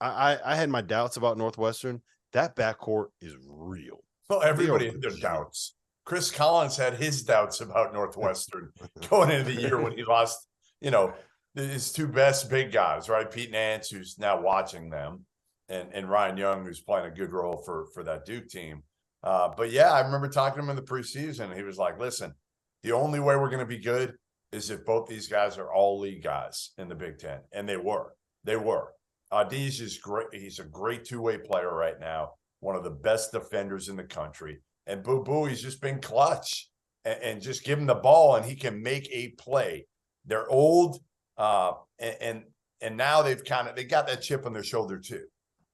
I had my doubts about Northwestern. That backcourt is real. Well, everybody had their doubts. Chris Collins had his doubts about Northwestern going into the year when he lost, his two best big guys, right? Pete Nance, who's now watching them, and Ryan Young, who's playing a good role for that Duke team. But yeah, I remember talking to him in the preseason. He was like, listen, the only way we're going to be good is if both these guys are all league guys in the Big Ten. And they were. Deej is great. He's a great two-way player right now, one of the best defenders in the country. And Boo Boo, he's just been clutch and just give him the ball and he can make a play. They're old, and now they got that chip on their shoulder too.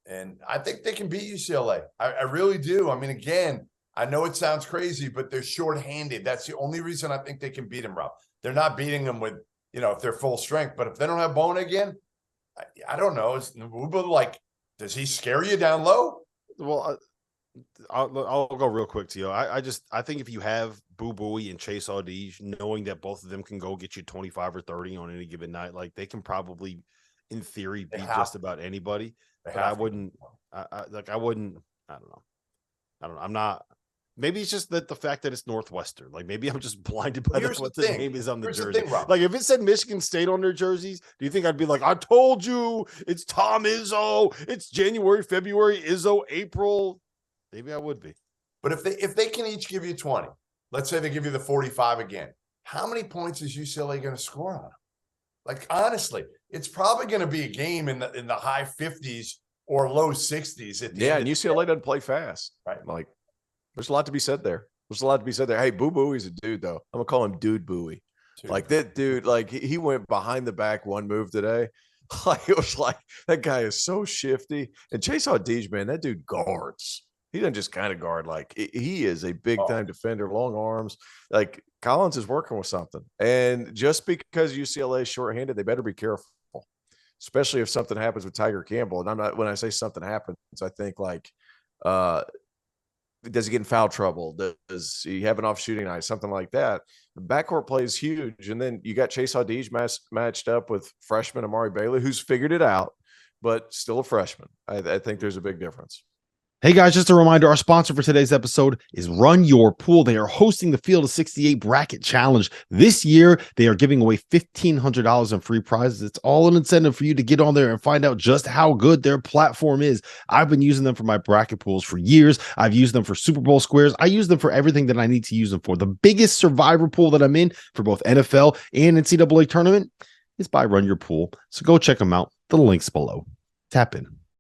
And I think they can beat UCLA. I really do. I mean, again, I know it sounds crazy, but they're shorthanded. That's the only reason I think they can beat them, Rob. They're not beating them with, if they're full strength. But if they don't have Bone again, I don't know. Is Nwuba does he scare you down low? Well, I'll go real quick to you. I think if you have Boo Buie and Chase Audige, knowing that both of them can go get you 25 or 30 on any given night, like they can probably, in theory, beat just about anybody. But I wouldn't. I don't know. I'm not. Maybe it's just that the fact that it's Northwestern. Like maybe I'm just blinded by what the name is on the jersey. Like if it said Michigan State on their jerseys, do you think I'd be like, I told you, it's Tom Izzo, it's January, February, Izzo, April? Maybe I would be. But if they can each give you 20, let's say they give you the 45 again, how many points is UCLA going to score on them? Like honestly, it's probably going to be a game in the high 50s or low 60s. And UCLA doesn't play fast. Right. Like there's a lot to be said there. Hey, Boo Buie's a dude though. I'm gonna call him Dude Buie. Like that dude, like he went behind the back one move today. Like it was like that guy is so shifty. And Chase Audige, man, that dude guards. He doesn't just kind of guard. Like he is a big time defender, long arms. Like Collins is working with something. And just because UCLA is shorthanded, they better be careful, especially if something happens with Tiger Campbell. And when I say something happens, I think like, does he get in foul trouble? Does he have an off shooting night? Something like that. The backcourt play is huge. And then you got Chase Audige matched up with freshman Amari Bailey, who's figured it out, but still a freshman. I think there's a big difference. Hey guys, just a reminder, our sponsor for today's episode is Run Your Pool. They are hosting the Field of 68 Bracket Challenge. This year, they are giving away $1,500 in free prizes. It's all an incentive for you to get on there and find out just how good their platform is. I've been using them for my bracket pools for years. I've used them for Super Bowl squares. I use them for everything that I need to use them for. The biggest survivor pool that I'm in for both NFL and NCAA tournament is by Run Your Pool. So go check them out. The link's below. Tap in.